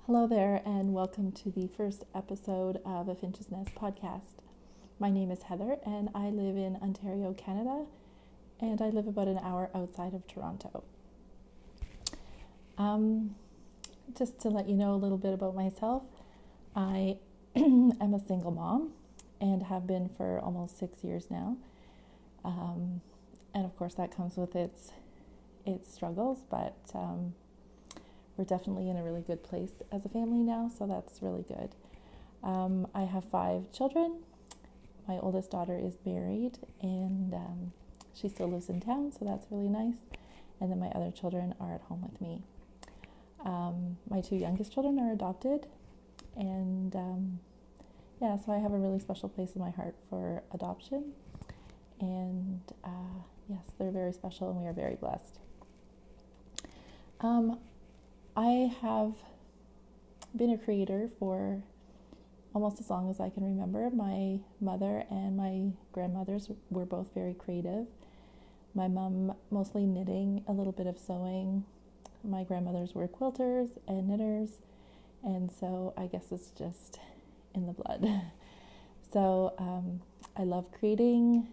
Hello there, and welcome to the first episode of a Finch's Nest podcast. My name is Heather, and I live in Ontario, Canada, and I live about an hour outside of Toronto. Just to let you know a little bit about myself, I am a single mom and have been for almost 6 years now. And of course that comes with its struggles, but we're definitely in a really good place as a family now, so that's really good. I have 5 children. My oldest daughter is married, and she still lives in town, so that's really nice. And then my other children are at home with me. My 2 youngest children are adopted, and so I have a really special place in my heart for adoption. And yes, they're very special, and we are very blessed. I have been a creator for almost as long as I can remember. My mother and my grandmothers were both very creative. My mom mostly knitting, a little bit of sewing. My grandmothers were quilters and knitters, and so I guess it's just in the blood. So I love creating.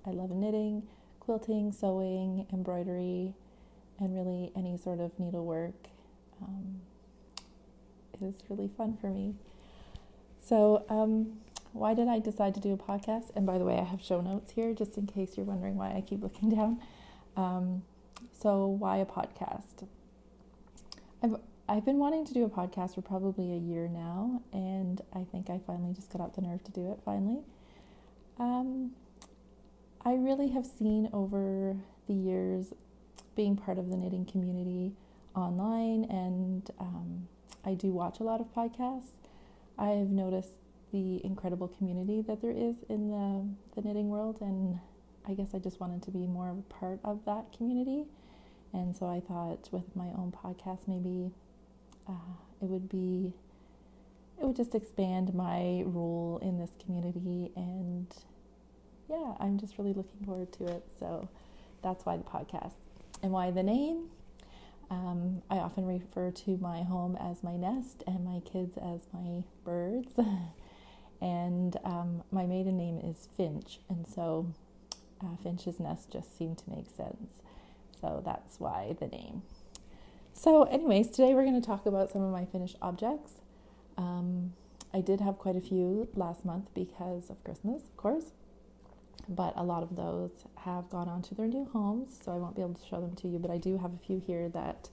I love knitting, quilting, sewing, embroidery, and really any sort of needlework is really fun for me. So why did I decide to do a podcast? And by the way, I have show notes here just in case you're wondering why I keep looking down. So why a podcast? I've been wanting to do a podcast for probably a year now, and I think I finally just got up the nerve to do it finally. I really have seen over the years being part of the knitting community online, and I do watch a lot of podcasts. I've noticed the incredible community that there is in the knitting world, and I guess I just wanted to be more of a part of that community. And so I thought with my own podcast, maybe it would just expand my role in this community, and yeah, I'm just really looking forward to it. So that's why the podcast. And why the name? I often refer to my home as my nest and my kids as my birds. And my maiden name is Finch, and so Finch's Nest just seemed to make sense. So that's why the name. So anyways, today we're going to talk about some of my finished objects. I did have quite a few last month because of Christmas, of course. But a lot of those have gone on to their new homes, so I won't be able to show them to you, but I do have a few here that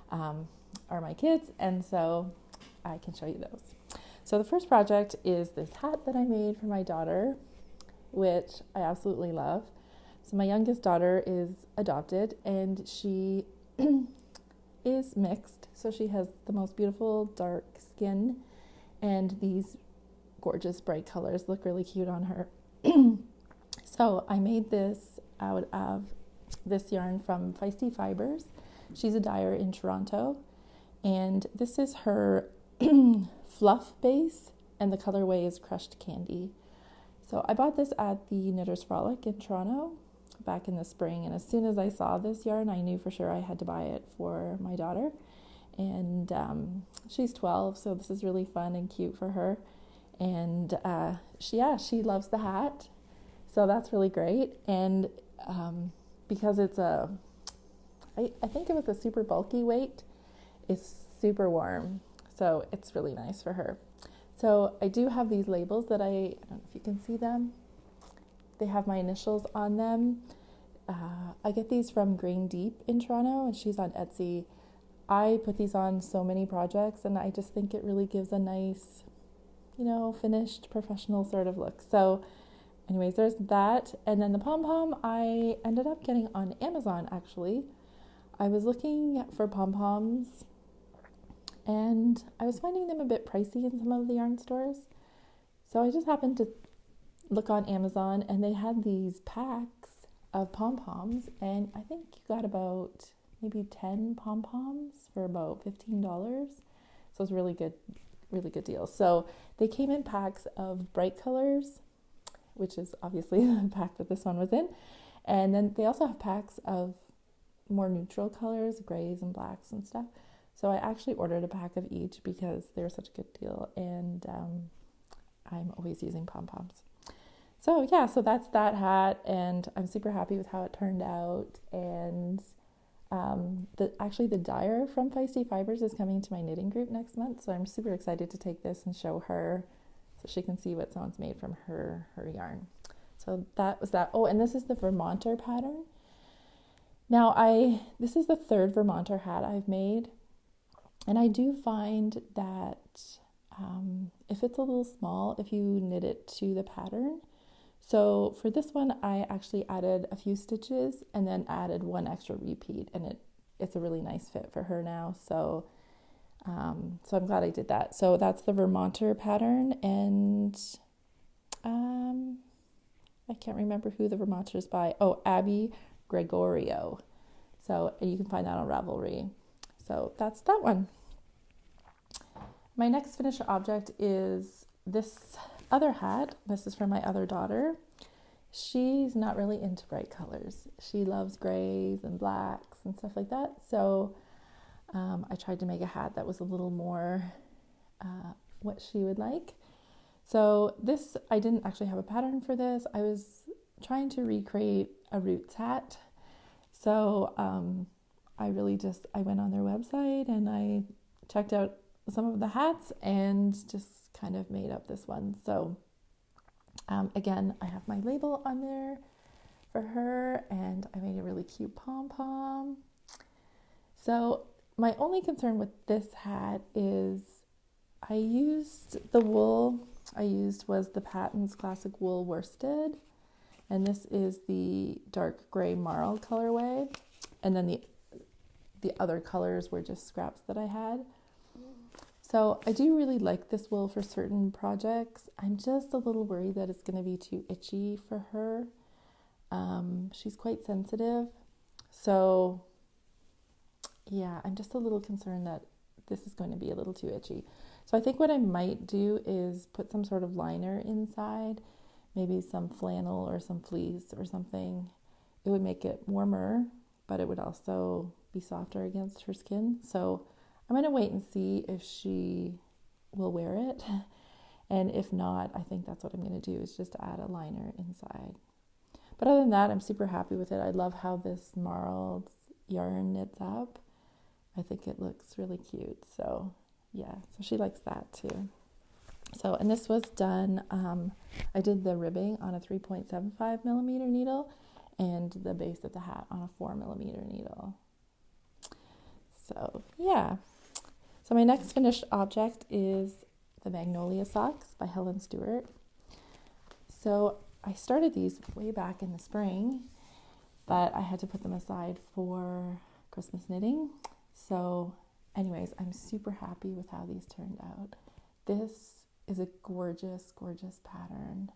are my kids, and so I can show you those. So the first project is this hat that I made for my daughter, which I absolutely love. So my youngest daughter is adopted, and she is mixed, so she has the most beautiful dark skin, and these gorgeous bright colors look really cute on her. So I made this out of this yarn from Feisty Fibres. She's a dyer in Toronto, and this is her fluff base, and the colorway is crushed candy. So I bought this at the Knitter's Frolic in Toronto back in the spring, and as soon as I saw this yarn, I knew for sure I had to buy it for my daughter. And she's 12, so this is really fun and cute for her. And she loves the hat. So that's really great, and because it's I think it was a super bulky weight, it's super warm, so it's really nice for her. So I do have these labels that I don't know if you can see them. They have my initials on them. I get these from Grain Deep in Toronto, and she's on Etsy. I put these on so many projects, and I just think it really gives a nice, finished professional sort of look. So anyways, there's that. And then the pom-pom I ended up getting on Amazon, actually. I was looking for pom-poms, and I was finding them a bit pricey in some of the yarn stores. So I just happened to look on Amazon, and they had these packs of pom-poms, and I think you got about maybe 10 pom-poms for about $15. So it's really good deal. So they came in packs of bright colors, which is obviously the pack that this one was in. And then they also have packs of more neutral colors, grays and blacks and stuff. So I actually ordered a pack of each because they're such a good deal, and I'm always using pom-poms. So yeah, so that's that hat, and I'm super happy with how it turned out. And the dyer from Feisty Fibres is coming to my knitting group next month, so I'm super excited to take this and show her so she can see what someone's made from her yarn. So that was that. Oh, and this is the Vermonter pattern. Now this is the third Vermonter hat I've made, and I do find that if it's a little small, if you knit it to the pattern. So for this one, I actually added a few stitches and then added one extra repeat, and it's a really nice fit for her now. So I'm glad I did that. So that's the Vermonter pattern, and I can't remember who the Vermonter is by. Oh, Abi Gregorio. So you can find that on Ravelry. So that's that one. My next finished object is this other hat. This is from my other daughter. She's not really into bright colors. She loves grays and blacks and stuff like that. So I tried to make a hat that was a little more what she would like. So this, I didn't actually have a pattern for this. I was trying to recreate a Roots hat. So I went on their website and I checked out some of the hats and just kind of made up this one. So again, I have my label on there for her, and I made a really cute pom-pom. So my only concern with this hat is the wool I used was the Patton's Classic Wool Worsted, and this is the dark gray marl colorway, and then the other colors were just scraps that I had. So I do really like this wool for certain projects. I'm just a little worried that it's going to be too itchy for her. She's quite sensitive. So yeah, I'm just a little concerned that this is going to be a little too itchy. So I think what I might do is put some sort of liner inside, maybe some flannel or some fleece or something. It would make it warmer, but it would also be softer against her skin. So I'm going to wait and see if she will wear it. And if not, I think that's what I'm going to do, is just add a liner inside. But other than that, I'm super happy with it. I love how this marled yarn knits up. I think it looks really cute. So yeah, so she likes that too. So, and this was done, I did the ribbing on a 3.75 millimeter needle and the base of the hat on a 4 millimeter needle. So yeah. So my next finished object is the Magnolia socks by Helen Stewart. So I started these way back in the spring, but I had to put them aside for Christmas knitting. So anyways, I'm super happy with how these turned out. This is a gorgeous, gorgeous pattern.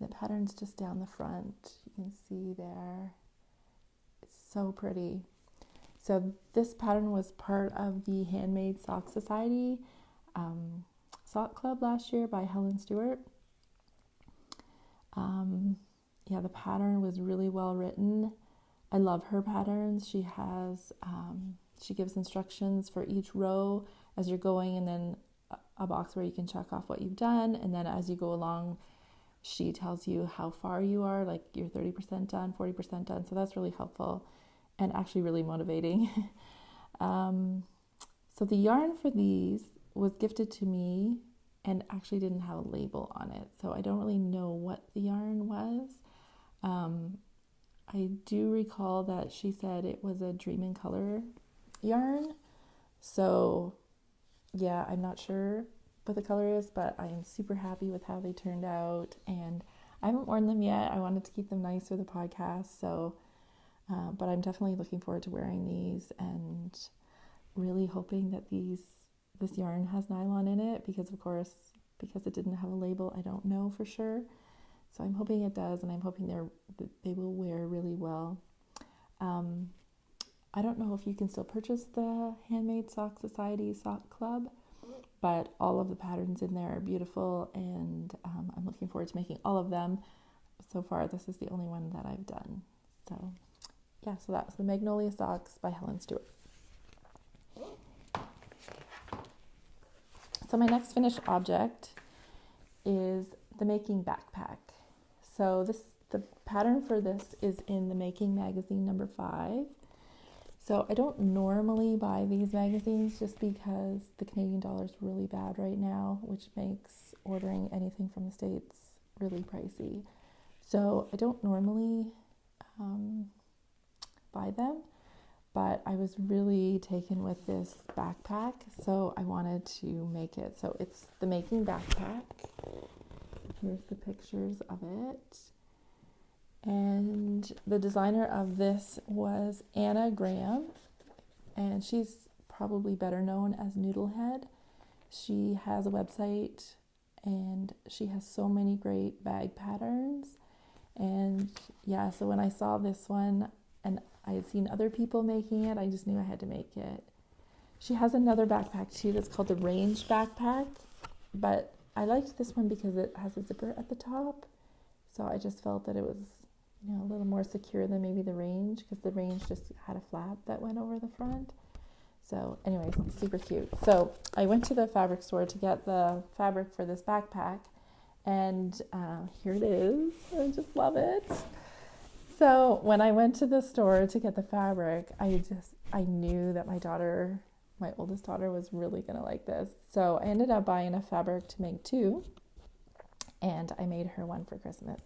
The pattern's just down the front. You can see there. It's so pretty. So this pattern was part of the Handmade Sock Society sock club last year by Helen Stewart. Yeah, the pattern was really well written. I love her patterns. She has, she gives instructions for each row as you're going, and then a box where you can check off what you've done. And then as you go along, she tells you how far you are, like you're 30% done, 40% done. So that's really helpful and actually really motivating. So the yarn for these was gifted to me and actually didn't have a label on it. So I don't really know what the yarn was. I do recall that she said it was a Dream in Color yarn. So yeah, I'm not sure what the color is, but I am super happy with how they turned out, and I haven't worn them yet. I wanted to keep them nice for the podcast, so but I'm definitely looking forward to wearing these and really hoping that this yarn has nylon in it, because it didn't have a label, I don't know for sure. So I'm hoping it does, and I'm hoping they will wear really well. I don't know if you can still purchase the Handmade Sock Society Sock Club, but all of the patterns in there are beautiful, and I'm looking forward to making all of them. So far, this is the only one that I've done. So yeah, so that was the Magnolia Socks by Helen Stewart. So my next finished object is the Making backpack. So the pattern for this is in the Making magazine number 5. So I don't normally buy these magazines just because the Canadian dollar is really bad right now, which makes ordering anything from the States really pricey. So I don't normally buy them, but I was really taken with this backpack, so I wanted to make it. So it's the Making backpack. Here's the pictures of it. And the designer of this was Anna Graham, and she's probably better known as Noodlehead. She has a website, and she has so many great bag patterns. And yeah, so when I saw this one, and I had seen other people making it, I just knew I had to make it. She has another backpack too that's called the Range backpack, but I liked this one because it has a zipper at the top. So I just felt that it was, a little more secure than maybe the Range, because the Range just had a flap that went over the front. So anyways, it's super cute. So I went to the fabric store to get the fabric for this backpack, and here it is. I just love it. So when I went to the store to get the fabric, I knew that my oldest daughter was really gonna like this. So I ended up buying a fabric to make 2, and I made her one for Christmas.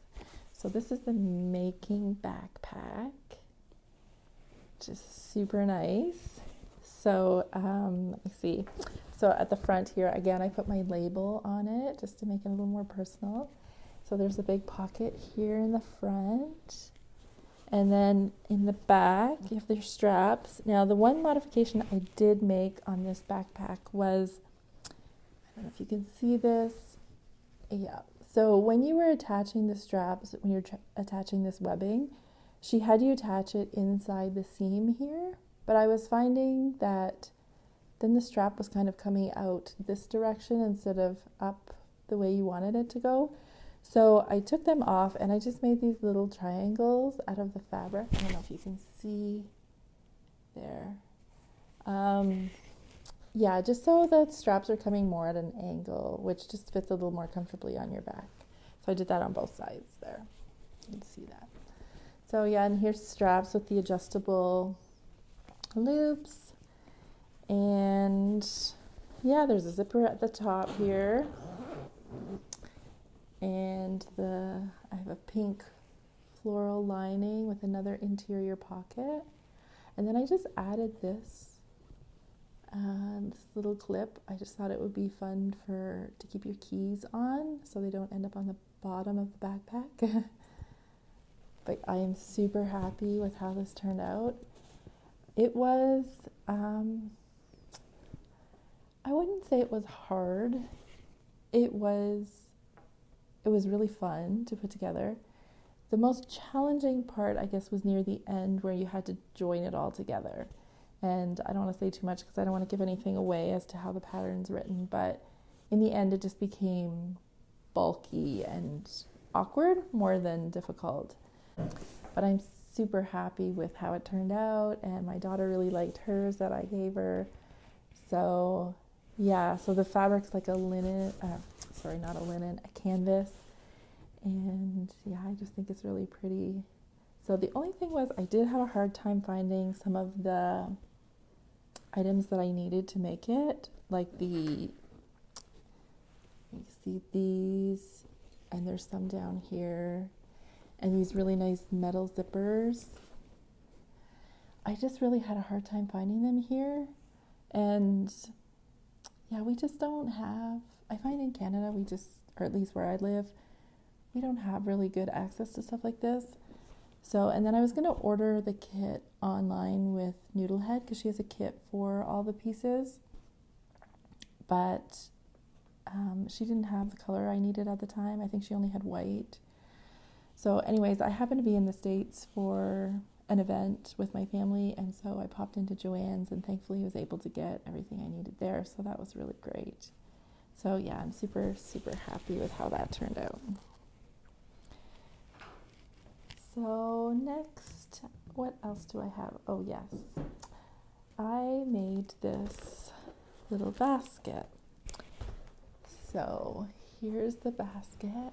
So this is the Making backpack, just super nice. So let me see. So at the front here, again, I put my label on it just to make it a little more personal. So there's a big pocket here in the front. And then in the back, you have their straps. Now, the one modification I did make on this backpack was, I don't know if you can see this. Yeah. So when you were attaching the straps, when you're attaching this webbing, she had you attach it inside the seam here. But I was finding that then the strap was kind of coming out this direction instead of up the way you wanted it to go. So I took them off and I just made these little triangles out of the fabric. I don't know if you can see there. Yeah, just so the straps are coming more at an angle, which just fits a little more comfortably on your back. So I did that on both sides there. You can see that. So yeah, and here's straps with the adjustable loops. And yeah, there's a zipper at the top here. And I have a pink floral lining with another interior pocket. And then I just added this little clip. I just thought it would be fun to keep your keys on so they don't end up on the bottom of the backpack. But I am super happy with how this turned out. It was, I wouldn't say it was hard. It was really fun to put together. The most challenging part, I guess, was near the end where you had to join it all together. And I don't want to say too much because I don't want to give anything away as to how the pattern's written, but in the end it just became bulky and awkward more than difficult. But I'm super happy with how it turned out, and my daughter really liked hers that I gave her. So yeah, so the fabric's like a canvas. And yeah, I just think it's really pretty. So the only thing was I did have a hard time finding some of the items that I needed to make it, like you see these, and there's some down here, and these really nice metal zippers. I just really had a hard time finding them here. And yeah, we just don't have, I find in Canada, or at least where I live, we don't have really good access to stuff like this. So, and then I was going to order the kit online with Noodlehead because she has a kit for all the pieces, but she didn't have the color I needed at the time. I think she only had white. So anyways, I happened to be in the States for an event with my family, and so I popped into Joann's and thankfully was able to get everything I needed there. So that was really great. So yeah, I'm super, super happy with how that turned out. So next, what else do I have? Oh yes, I made this little basket. So here's the basket.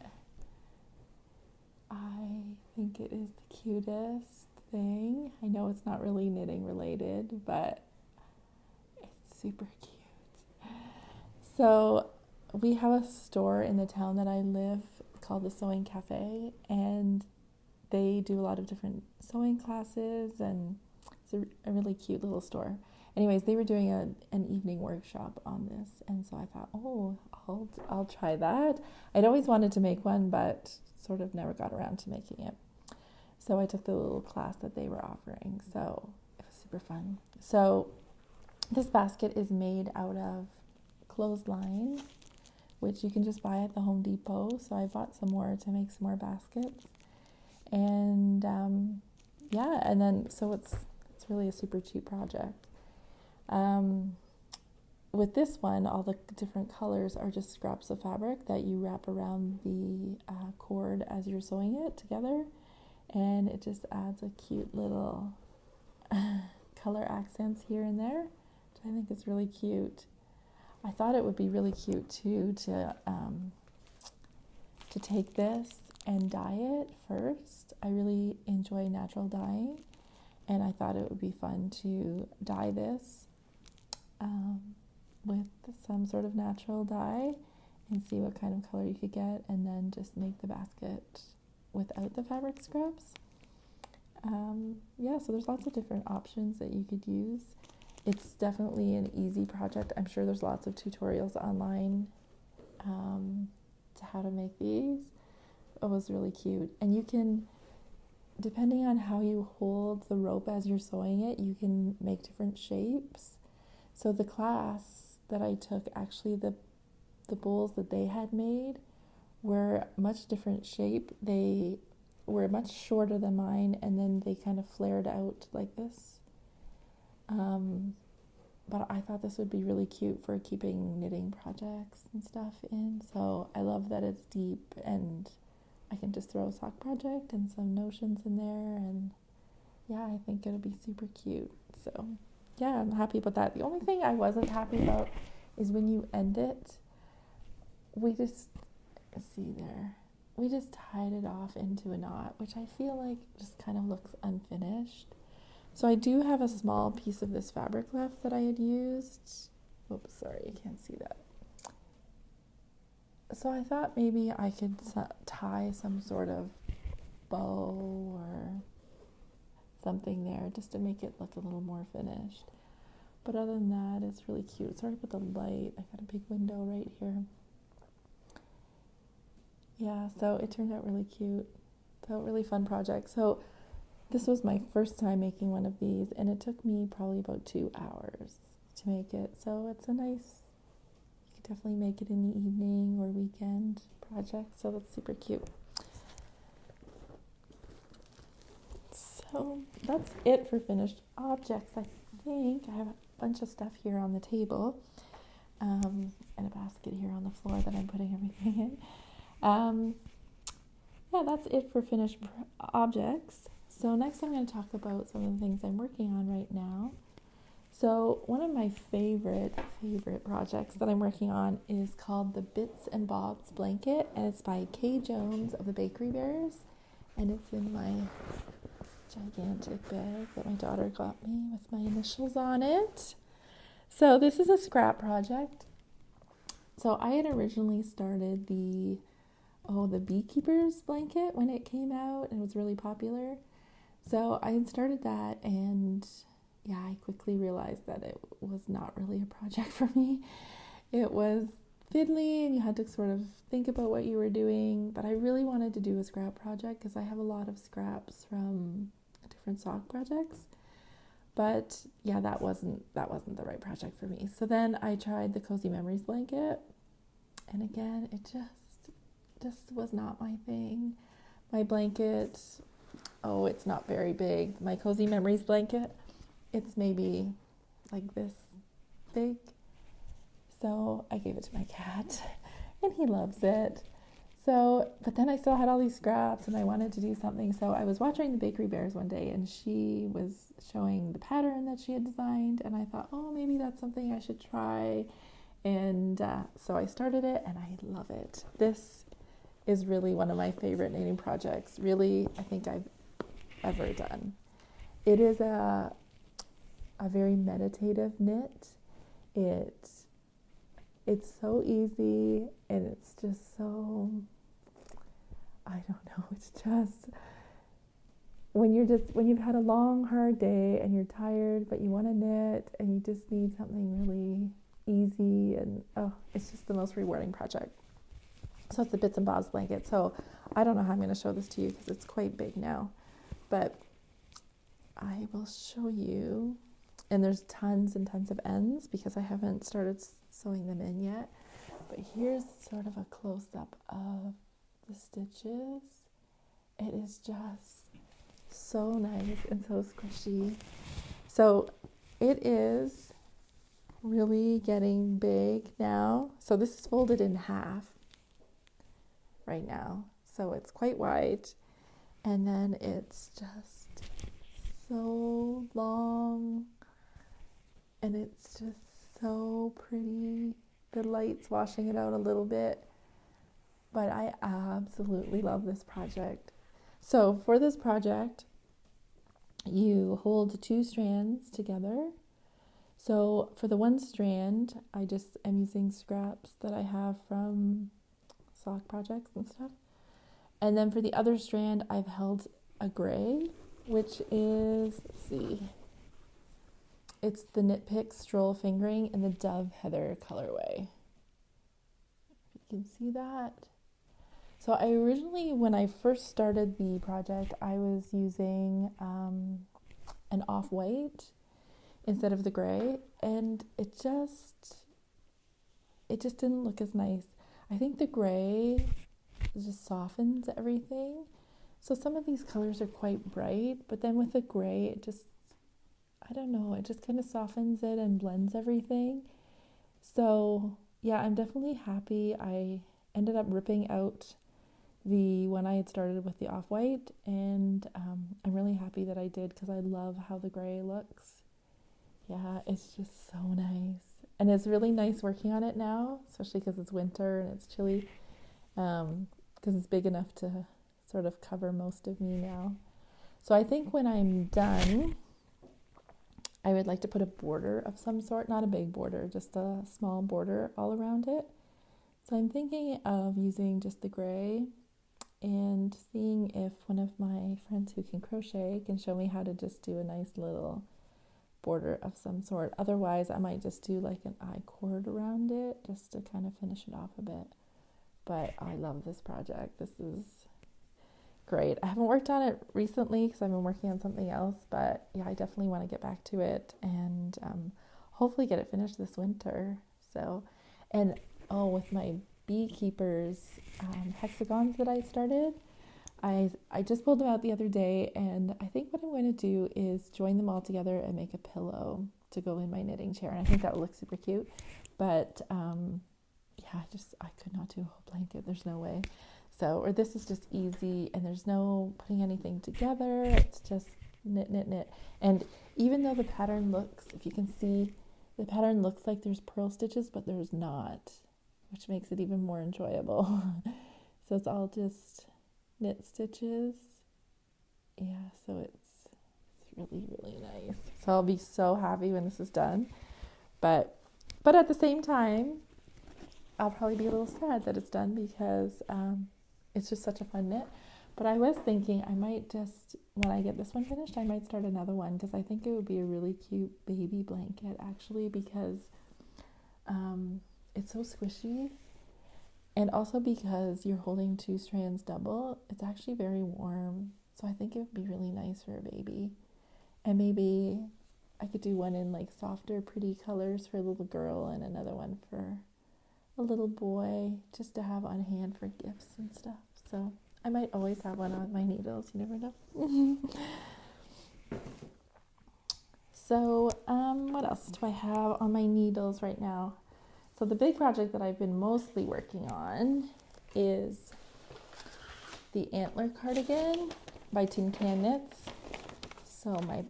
I think it is the cutest thing. I know it's not really knitting related, but it's super cute. So we have a store in the town that I live called the Sewing Cafe, and they do a lot of different sewing classes, and it's a really cute little store. Anyways, they were doing an evening workshop on this, and so I thought, oh, I'll try that. I'd always wanted to make one, but sort of never got around to making it. So I took the little class that they were offering, so it was super fun. So this basket is made out of clothesline, which you can just buy at the Home Depot. So I bought some more to make some more baskets. And and then so it's really a super cheap project. With this one, all the different colors are just scraps of fabric that you wrap around the cord as you're sewing it together, and it just adds a cute little color accents here and there, which I think is really cute. I thought it would be really cute too to take this and dye it first. I really enjoy natural dyeing, and I thought it would be fun to dye this with some sort of natural dye and see what kind of color you could get, and then just make the basket without the fabric scraps. So there's lots of different options that you could use. It's definitely an easy project. I'm sure there's lots of tutorials online to how to make these. It was really cute. And you can, depending on how you hold the rope as you're sewing it, you can make different shapes. So the class that I took, actually the bowls that they had made were much different shape. They were much shorter than mine, and then they kind of flared out like this. But I thought this would be really cute for keeping knitting projects and stuff in. So I love that it's deep, and I can just throw a sock project and some notions in there, and yeah, I think it'll be super cute. So yeah, I'm happy about that. The only thing I wasn't happy about is when you end it, we just tied it off into a knot, which I feel like just kind of looks unfinished. So I do have a small piece of this fabric left that I had used. Oops, sorry, you can't see that. So I thought maybe I could tie some sort of bow or something there just to make it look a little more finished. But other than that, it's really cute. Sorry about the light. I got a big window right here. Yeah, so it turned out really cute. So really fun project. So this was my first time making one of these, and it took me probably about 2 hours to make it. So it's a nice, you could definitely make it in the evening or weekend project. So that's super cute. So that's it for finished objects. I think I have a bunch of stuff here on the table, and a basket here on the floor that I'm putting everything in. That's it for finished objects. So next I'm going to talk about some of the things I'm working on right now. So one of my favorite projects that I'm working on is called the Bits and Bobs blanket, and it's by Kay Jones of the Bakery Bears, and it's in my gigantic bag that my daughter got me with my initials on it. So this is a scrap project. So I had originally started the beekeeper's blanket when it came out, and it was really popular. So I had started that, and yeah, I quickly realized that it was not really a project for me. It was fiddly, and you had to sort of think about what you were doing, but I really wanted to do a scrap project because I have a lot of scraps from different sock projects. But yeah, that wasn't the right project for me. So then I tried the Cozy Memories blanket, and again, it just was not my thing. My blanket, it's not very big. My Cozy Memories blanket, it's maybe like this big. So I gave it to my cat, and he loves it. So, but then I still had all these scraps, and I wanted to do something. So I was watching the Bakery Bears one day, and she was showing the pattern that she had designed, and I thought, maybe that's something I should try. And so I started it and I love it. This is really one of my favorite knitting projects, really, I think I've ever done. It is a very meditative knit. It's so easy, and it's just so, I don't know, it's just, when you've had a long, hard day and you're tired, but you want to knit and you just need something really easy, and it's just the most rewarding project. So it's the Bits and Bobs blanket. So I don't know how I'm going to show this to you because it's quite big now, but I will show you. And there's tons and tons of ends because I haven't started sewing them in yet. But here's sort of a close-up of the stitches. It is just so nice and so squishy. So it is really getting big now. So this is folded in half right now. So it's quite wide. And then it's just so long. And it's just so pretty. The light's washing it out a little bit. But I absolutely love this project. So for this project, you hold 2 strands together. So for the one strand, I just am using scraps that I have from sock projects and stuff. And then for the other strand, I've held a gray, which is, let's see, it's the Knit Pick Stroll Fingering in the Dove Heather colorway. You can see that. So I originally, when I first started the project, I was using an off-white instead of the gray, and it just didn't look as nice. I think the gray just softens everything. So some of these colors are quite bright, but then with the gray, it just, I don't know, it just kind of softens it and blends everything. So yeah, I'm definitely happy. I ended up ripping out the one I had started with the off-white, and I'm really happy that I did because I love how the gray looks. Yeah, it's just so nice. And it's really nice working on it now, especially because it's winter and it's chilly, because it's big enough to sort of cover most of me now. So I think when I'm done, I would like to put a border of some sort, not a big border, just a small border all around it. So I'm thinking of using just the gray and seeing if one of my friends who can crochet can show me how to just do a nice little border of some sort. Otherwise, I might just do like an I-cord around it just to kind of finish it off a bit. But I love this project. This is great. I haven't worked on it recently because I've been working on something else, but yeah, I definitely want to get back to it and hopefully get it finished this winter. So, and with my beekeepers hexagons that I started, I just pulled them out the other day, and I think what I'm going to do is join them all together and make a pillow to go in my knitting chair, and I think that will look super cute. But yeah, I could not do a whole blanket. There's no way. So, or this is just easy, and there's no putting anything together. It's just knit, knit, knit. And even though the pattern looks, if you can see, the pattern looks like there's purl stitches, but there's not, which makes it even more enjoyable. So it's all just knit stitches. Yeah, so it's really, really nice. So I'll be so happy when this is done. But at the same time, I'll probably be a little sad that it's done because it's just such a fun knit. But I was thinking I might just, when I get this one finished, I might start another one because I think it would be a really cute baby blanket actually, because it's so squishy. And also because you're holding 2 strands double, it's actually very warm. So I think it would be really nice for a baby. And maybe I could do one in like softer, pretty colors for a little girl and another one for a little boy, just to have on hand for gifts and stuff. So I might always have one on my needles, you never know. So what else do I have on my needles right now? So the big project that I've been mostly working on is the Antler cardigan by Tin Can Knits. So my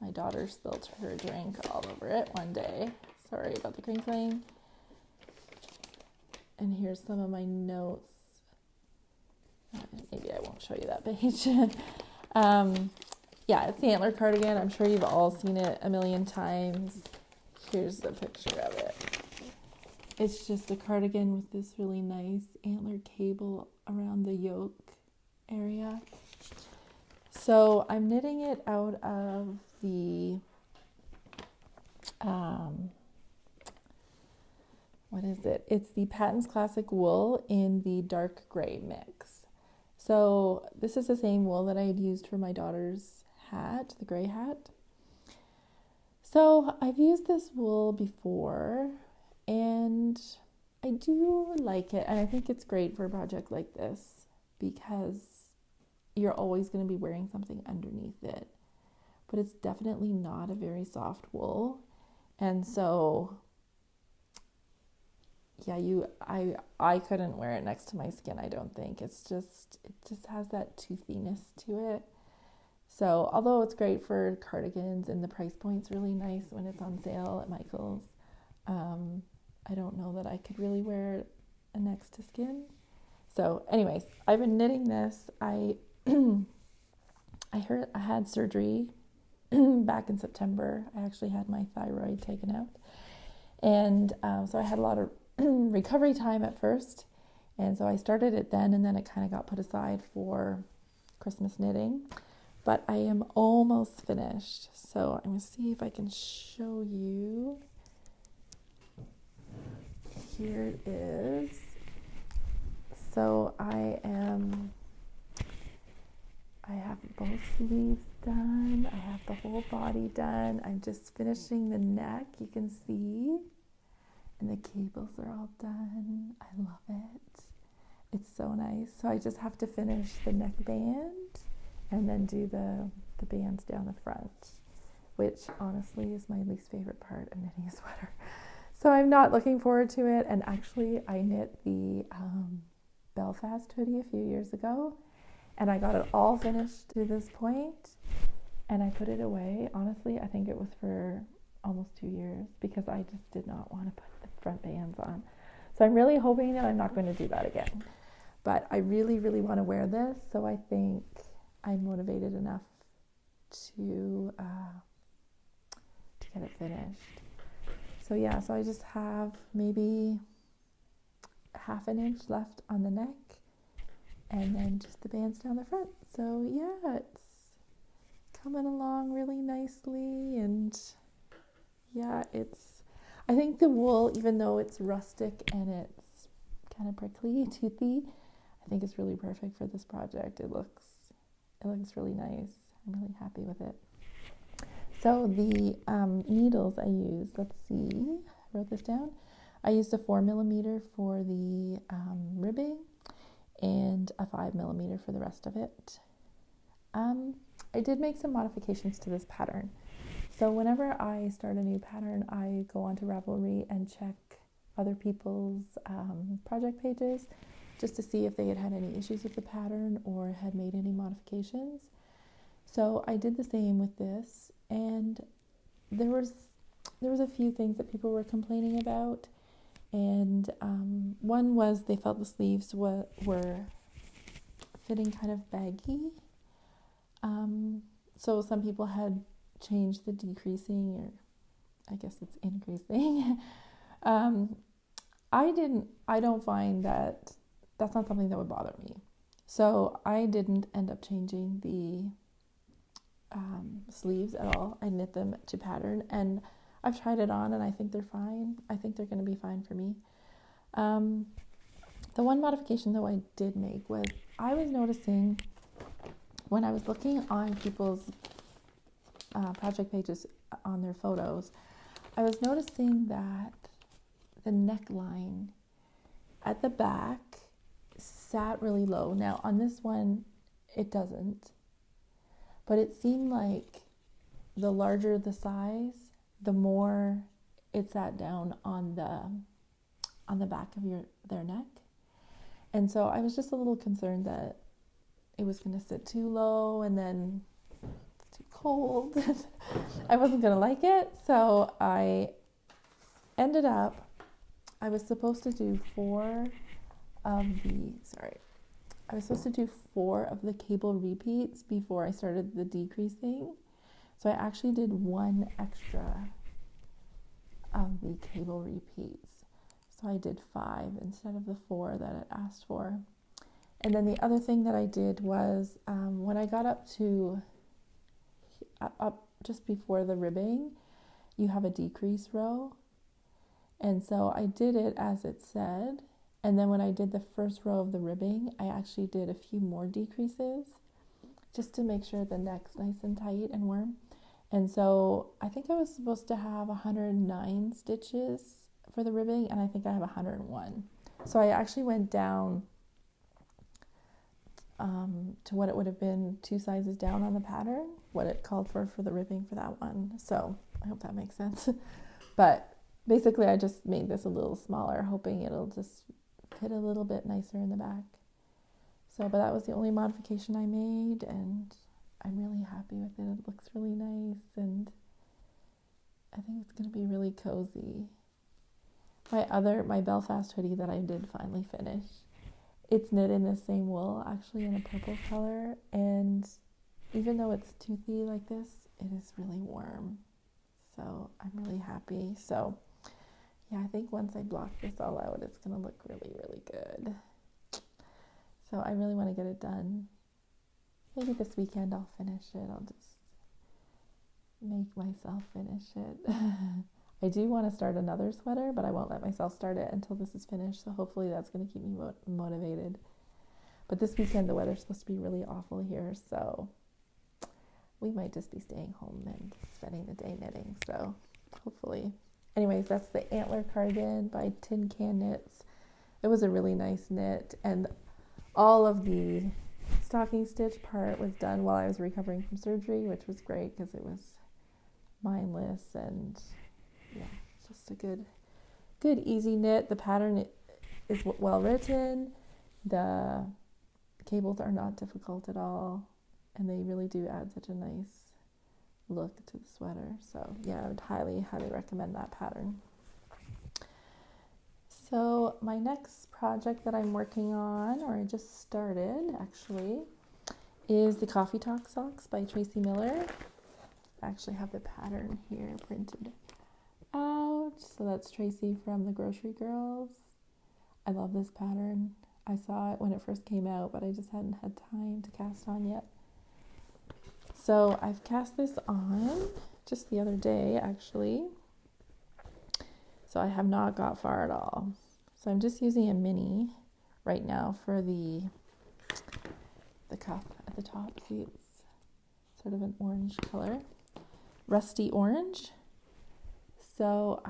My daughter spilled her drink all over it one day. Sorry about the crinkling. And here's some of my notes. Maybe I won't show you that page. Yeah, it's the Antler cardigan. I'm sure you've all seen it a million times. Here's a picture of it. It's just a cardigan with this really nice antler cable around the yoke area. So I'm knitting it out of the, what is it? It's the Patton's Classic wool in the dark gray mix. So this is the same wool that I had used for my daughter's hat, the gray hat. So I've used this wool before and I do like it. And I think it's great for a project like this because you're always going to be wearing something underneath it. But it's definitely not a very soft wool. And so, yeah, I couldn't wear it next to my skin, I don't think. It just has that toothiness to it. So, although it's great for cardigans and the price point's really nice when it's on sale at Michael's, I don't know that I could really wear it next to skin. So, anyways, I've been knitting this. I had surgery back in September. I actually had my thyroid taken out. And so I had a lot of recovery time at first. And so I started it then, and then it kind of got put aside for Christmas knitting. But I am almost finished. So I'm going to see if I can show you. Here it is. So I have both sleeves done. I have the whole body done. I'm just finishing the neck, you can see. And the cables are all done. I love it. It's so nice. So I just have to finish the neckband and then do the bands down the front, which honestly is my least favorite part of knitting a sweater. So I'm not looking forward to it. And actually I knit the Belfast hoodie a few years ago. And I got it all finished to this point, and I put it away. Honestly, I think it was for almost 2 years because I just did not want to put the front bands on. So I'm really hoping that I'm not going to do that again. But I really, really want to wear this, so I think I'm motivated enough to get it finished. So yeah, so I just have maybe ½ an inch left on the neck. And then just the bands down the front. So yeah, it's coming along really nicely. And yeah, I think the wool, even though it's rustic and it's kind of prickly, toothy, I think it's really perfect for this project. It looks really nice. I'm really happy with it. So the needles I used, let's see, I wrote this down. I used a 4mm for the ribbing, and a 5mm for the rest of it. I did make some modifications to this pattern. So whenever I start a new pattern, I go onto Ravelry and check other people's project pages just to see if they had any issues with the pattern or had made any modifications. So I did the same with this, and there was a few things that people were complaining about. And one was they felt the sleeves were fitting kind of baggy. So some people had changed the decreasing, or I guess it's increasing. I don't find that's not something that would bother me. So I didn't end up changing the sleeves at all. I knit them to pattern, and I've tried it on and I think they're fine. I think they're going to be fine for me. The one modification though I did make was I was noticing when I was looking on people's project pages on their photos, I was noticing that the neckline at the back sat really low. Now on this one, it doesn't, but it seemed like the larger the size, the more it sat down on the back of their neck. And so I was just a little concerned that it was going to sit too low, and then it's too cold. I wasn't going to like it. So I ended up, I was supposed to do four of the cable repeats before I started the decreasing. So I actually did one extra of the cable repeats. So I did 5 instead of the 4 that it asked for. And then the other thing that I did was when I got up just before the ribbing, you have a decrease row. And so I did it as it said. And then when I did the first row of the ribbing, I actually did a few more decreases just to make sure the neck's nice and tight and warm. And so I think I was supposed to have 109 stitches for the ribbing, and I think I have 101. So I actually went down to what it would have been 2 sizes down on the pattern, what it called for the ribbing for that one. So I hope that makes sense. But basically I just made this a little smaller, hoping it'll just fit a little bit nicer in the back. So, but that was the only modification I made, and I'm really happy with it. It looks really nice, and I think it's going to be really cozy. My Belfast hoodie that I did finally finish, it's knit in the same wool, actually in a purple color, and even though it's toothy like this, it is really warm. So I'm really happy. So yeah, I think once I block this all out, it's going to look really, really good. So I really want to get it done. Maybe this weekend I'll finish it. I'll just make myself finish it. I do want to start another sweater, but I won't let myself start it until this is finished. So hopefully that's going to keep me motivated. But this weekend the weather's supposed to be really awful here, so we might just be staying home and spending the day knitting. So hopefully. Anyways, that's the Antler cardigan by Tin Can Knits. It was a really nice knit, and all of the stocking stitch part was done while I was recovering from surgery, which was great because it was mindless, and yeah, just a good easy knit. The pattern is well written. The cables are not difficult at all, and they really do add such a nice look to the sweater. So yeah, I would highly recommend that pattern. So my next project that I'm working on, or I just started actually, is the Coffee Talk socks by Tracie Millar. I actually have the pattern here printed out. So that's Tracie from the Grocery Girls. I love this pattern. I saw it when it first came out, but I just hadn't had time to cast on yet. So I've cast this on just the other day, actually. So I have not got far at all. So I'm just using a mini right now for the cuff at the top. See, it's sort of an orange color, rusty orange. So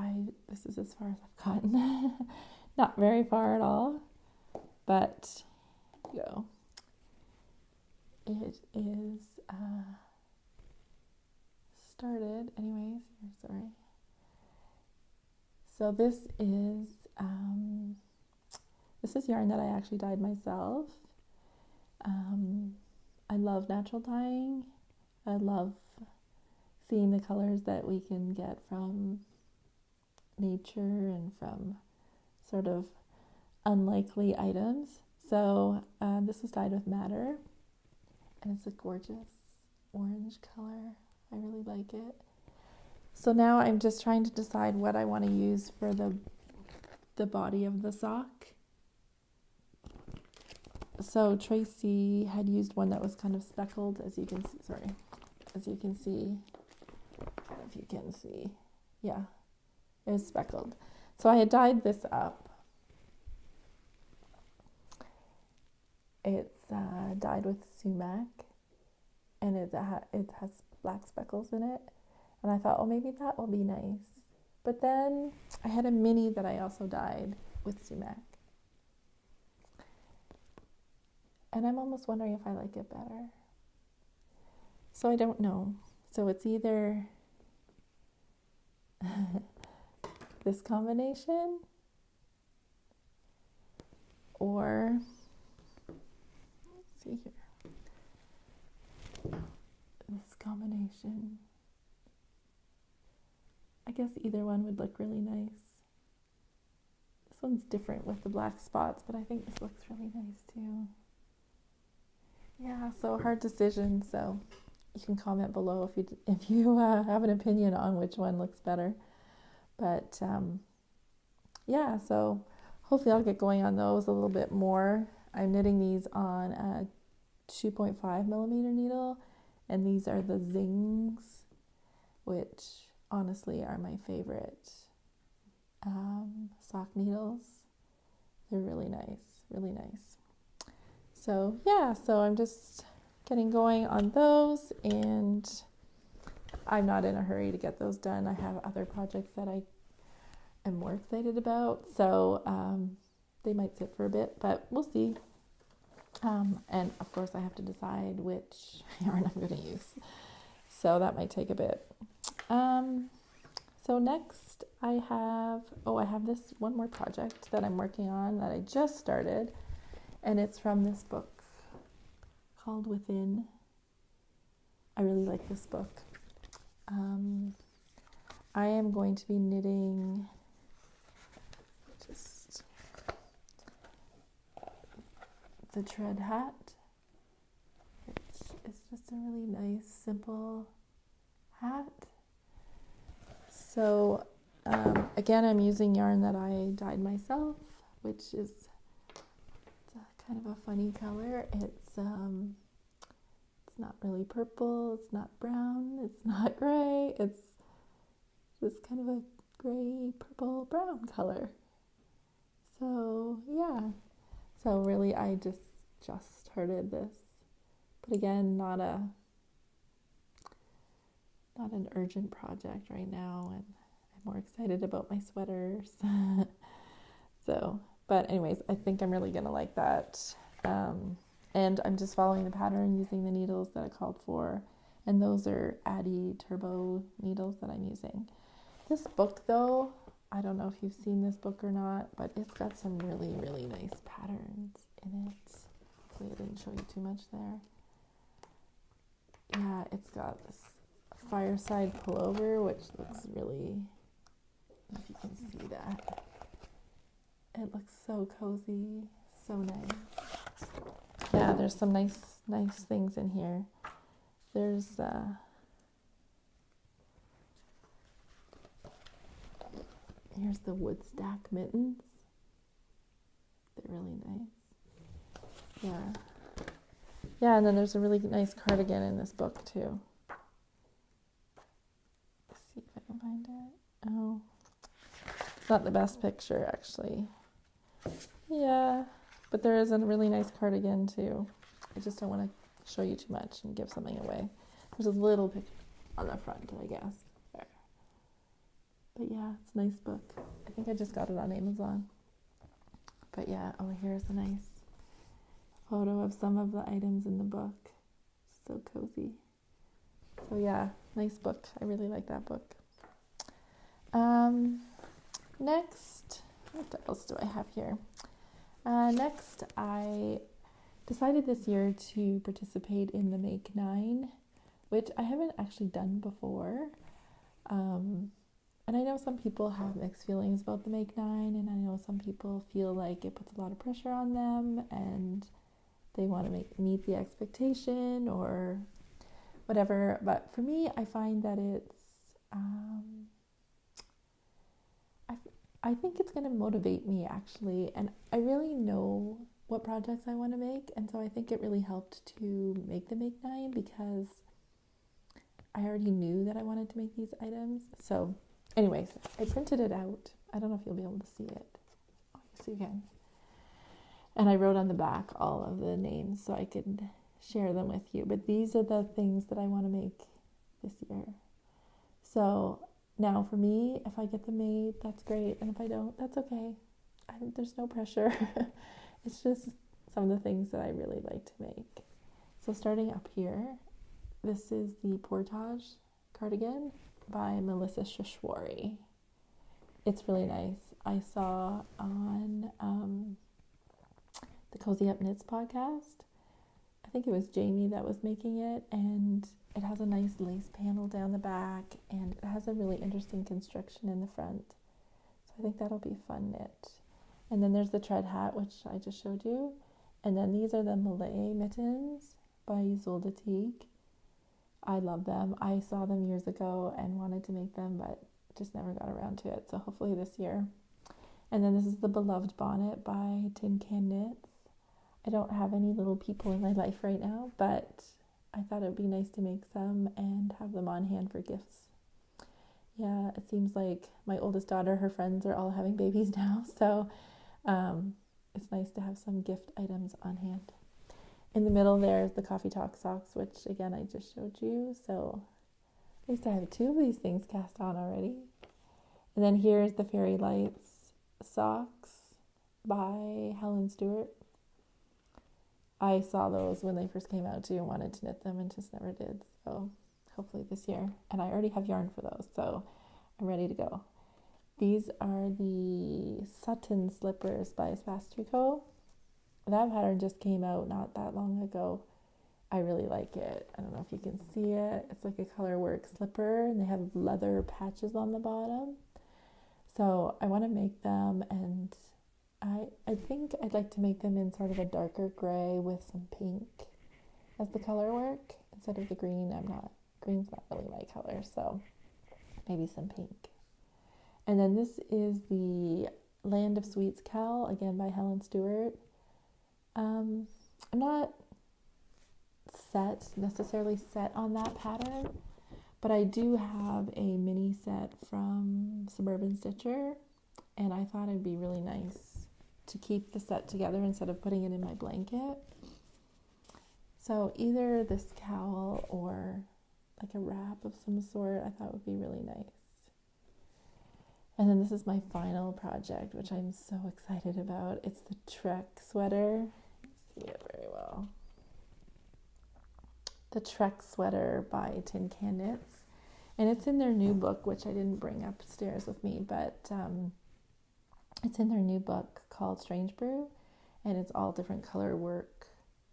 this is as far as I've gotten. Not very far at all, but go. It is started anyways. Sorry. So this is yarn that I actually dyed myself. I love natural dyeing. I love seeing the colors that we can get from nature and from sort of unlikely items. So this was dyed with madder, and it's a gorgeous orange color. I really like it. So now I'm just trying to decide what I want to use for the body of the sock. So Tracie had used one that was kind of speckled, as you can see. As you can see. I don't know if you can see. Yeah, it was speckled. So I had dyed this up. It's dyed with sumac, and it has black speckles in it. And I thought, oh, maybe that will be nice. But then I had a mini that I also dyed with sumac. And I'm almost wondering if I like it better. So I don't know. So it's either this combination or, let's see here, this combination. I guess either one would look really nice. This one's different with the black spots, but I think this looks really nice too. Yeah, so hard decision. So you can comment below if you have an opinion on which one looks better. But yeah, so hopefully I'll get going on those a little bit more. I'm knitting these on a 2.5 millimeter needle, and these are the Zings, which honestly are my favorite sock needles. They're really nice, really nice. So yeah, so I'm just getting going on those, and I'm not in a hurry to get those done. I have other projects that I am more excited about, so they might sit for a bit, but we'll see. And of course I have to decide which yarn I'm going to use, so that might take a bit. So next I have this one more project that I'm working on that I just started, and it's from this book called Within. I really like this book. I am going to be knitting just the tread hat, which is just a really nice, simple hat. So again, I'm using yarn that I dyed myself, which is kind of a funny color. It's not really purple, it's not brown, it's not gray, it's just kind of a gray, purple, brown color. So yeah, so really I just started this, but again, not an urgent project right now, and I'm more excited about my sweaters. So, but anyways, I think I'm really gonna like that. And I'm just following the pattern using the needles that I called for, and those are Addi Turbo needles that I'm using. This book though, I don't know if you've seen this book or not, but it's got some really, really nice patterns in it. Hopefully I didn't show you too much there. Yeah, it's got this fireside pullover, which looks really, I don't know if you can see that. It looks so cozy, so nice. Yeah, there's some nice things in here. There's here's the wood stack mittens. They're really nice. Yeah, and then there's a really nice cardigan in this book too. Let's see if I can find it. Oh, it's not the best picture actually. Yeah, but there is a really nice cardigan too. I just don't want to show you too much and give something away. There's a little picture on the front, I guess. There. But yeah, it's a nice book. I think I just got it on Amazon. But yeah, oh, here's a nice photo of some of the items in the book. So cozy. So yeah, nice book. I really like that book. Next, what else do I have here? Next, I decided this year to participate in the Make 9, which I haven't actually done before. And I know some people have mixed feelings about the Make 9, and I know some people feel like it puts a lot of pressure on them and they want to meet the expectation or whatever. But for me, I find that it's I think it's going to motivate me actually, and I really know what projects I want to make, and so I think it really helped to make the Make 9 because I already knew that I wanted to make these items. So anyways, I printed it out. I don't know if you'll be able to see it. Oh, yes, you can. And I wrote on the back all of the names so I could share them with you. But these are the things that I want to make this year. So now for me, if I get them made, that's great. And if I don't, that's okay. There's no pressure. It's just some of the things that I really like to make. So starting up here, this is the Portage cardigan by Schaschwary. It's really nice. I saw on the Cozy Up Knits podcast, I think it was Jamie that was making it, and it has a nice lace panel down the back, and it has a really interesting construction in the front. So I think that'll be fun knit. And then there's the tread hat, which I just showed you. And then these are the Milet mittens by Ysolda Teague. I love them. I saw them years ago and wanted to make them, but just never got around to it. So hopefully this year. And then this is the Beloved Bonnet by Tin Can Knits. I don't have any little people in my life right now, but I thought it would be nice to make some and have them on hand for gifts. Yeah, it seems like my oldest daughter, her friends are all having babies now, so it's nice to have some gift items on hand. In the middle there's the Coffee Talk socks, which again I just showed you, so at least I have 2 of these things cast on already. And then here's the Fairy Lights socks by Helen Stewart. I saw those when they first came out too and wanted to knit them and just never did, so hopefully this year. And I already have yarn for those, so I'm ready to go. These are the Sutton slippers by Espace Tricot. That pattern just came out not that long ago. I really like it. I don't know if you can see it. It's like a color work slipper, and they have leather patches on the bottom. So I want to make them, and I think I'd like to make them in sort of a darker gray with some pink as the color work instead of the green. Green's not really my color, so maybe some pink. And then this is the Land of Sweets Cowl, again by Helen Stewart. I'm not necessarily set on that pattern, but I do have a mini set from Suburban Stitcher, and I thought it'd be really nice to keep the set together instead of putting it in my blanket. So either this cowl or like a wrap of some sort I thought would be really nice. And then this is my final project, which I'm so excited about. It's the Trek sweater. See it very well. The Trek sweater by Tin Can Knits. And it's in their new book, which I didn't bring upstairs with me, but it's in their new book called Strange Brew, and it's all different color work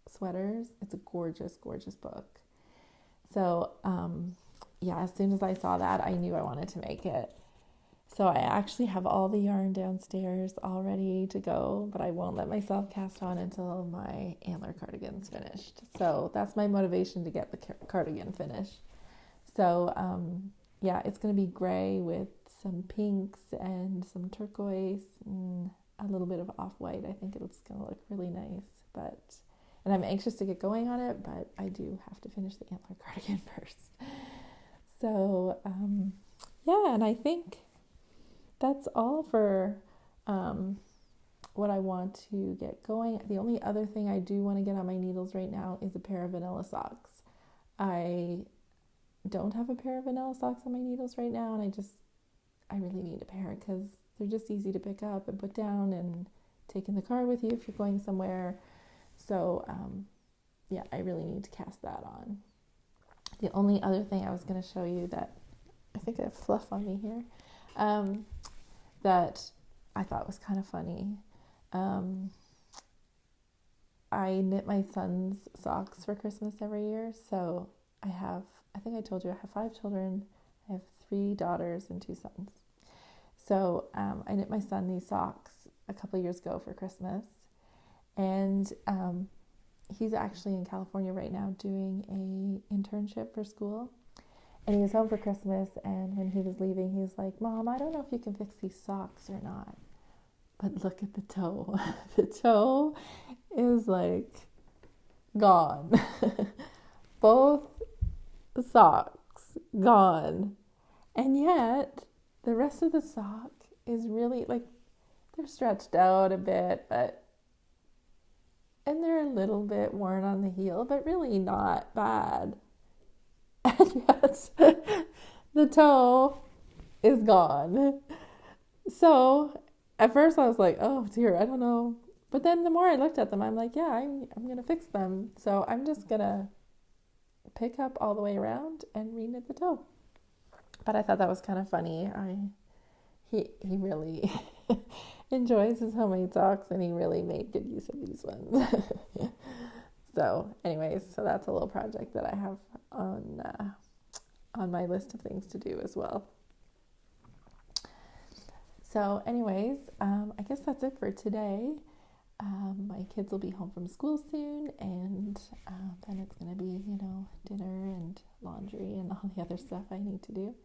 sweaters. It's a gorgeous, gorgeous book. So, yeah, as soon as I saw that, I knew I wanted to make it. So I actually have all the yarn downstairs all ready to go, but I won't let myself cast on until my Antler cardigan's finished. So that's my motivation to get the cardigan finished. So, yeah, it's going to be gray with some pinks and some turquoise and a little bit of off-white. I think it's going to look really nice, and I'm anxious to get going on it, but I do have to finish the Antler cardigan first. So, yeah, and I think that's all for what I want to get going. The only other thing I do want to get on my needles right now is a pair of vanilla socks. I don't have a pair of vanilla socks on my needles right now, and I really need a pair because they're just easy to pick up and put down and take in the car with you if you're going somewhere. So, yeah, I really need to cast that on. The only other thing I was going to show you that I think I have fluff on me here, that I thought was kind of funny. I knit my son's socks for Christmas every year. So I think I told you I have 5 children. I have 3 daughters and 2 sons. So I knit my son these socks a couple of years ago for Christmas. And he's actually in California right now doing a internship for school. And he was home for Christmas, and when he was leaving, he was like, "Mom, I don't know if you can fix these socks or not, but look at the toe." The toe is like gone. Both socks gone. And yet the rest of the sock is really like, they're stretched out a bit, and they're a little bit worn on the heel, but really not bad. And yet the toe is gone. So at first I was like, oh dear, I don't know. But then the more I looked at them, I'm like, yeah, I'm going to fix them. So I'm just going to pick up all the way around and reknit the toe. But I thought that was kind of funny. He really enjoys his homemade socks, and he really made good use of these ones. So anyways, so that's a little project that I have on my list of things to do as well. So anyways, I guess that's it for today. My kids will be home from school soon, and then it's going to be, dinner and laundry and all the other stuff I need to do.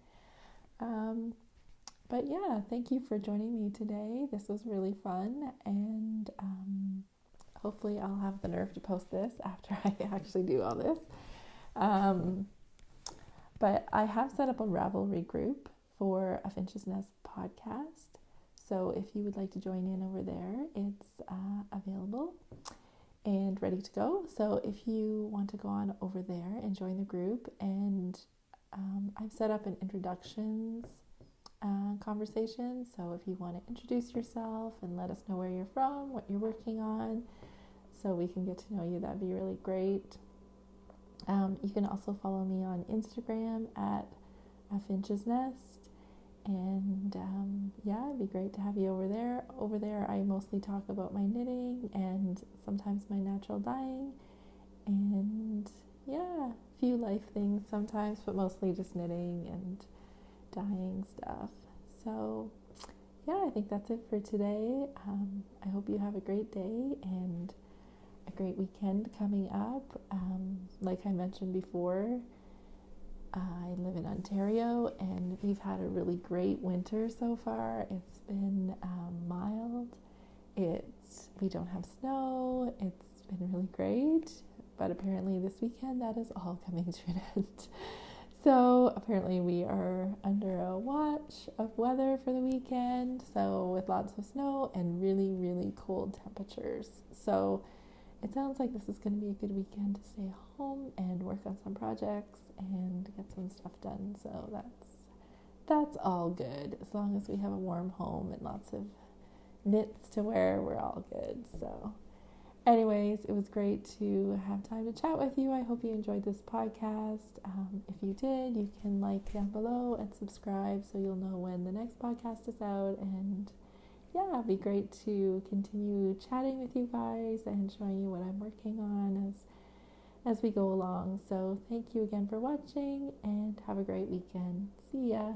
But yeah, thank you for joining me today. This was really fun, and hopefully I'll have the nerve to post this after I actually do all this. But I have set up a Ravelry group for a Finch's Nest podcast. So if you would like to join in over there, it's available and ready to go. So if you want to go on over there and join the group, and I've set up an introductions conversation. So if you want to introduce yourself and let us know where you're from, what you're working on, so we can get to know you, that'd be really great. You can also follow me on Instagram at a Finch's Nest. And yeah, it'd be great to have you over there. Over there, I mostly talk about my knitting and sometimes my natural dyeing. And yeah, a few life things sometimes, but mostly just knitting and dyeing stuff. So yeah, I think that's it for today. I hope you have a great day and a great weekend coming up. Like I mentioned before, I live in Ontario, and we've had a really great winter so far. It's been mild. We don't have snow. It's been really great. But apparently this weekend that is all coming to an end. So apparently we are under a watch of weather for the weekend. So with lots of snow and really, really cold temperatures. So it sounds like this is going to be a good weekend to stay home and work on some projects and get some stuff done. So that's all good. As long as we have a warm home and lots of knits to wear, we're all good. So anyways, it was great to have time to chat with you. I hope you enjoyed this podcast. If you did, you can like down below and subscribe so you'll know when the next podcast is out. And yeah, it'd be great to continue chatting with you guys and showing you what I'm working on as we go along. So thank you again for watching, and have a great weekend. See ya.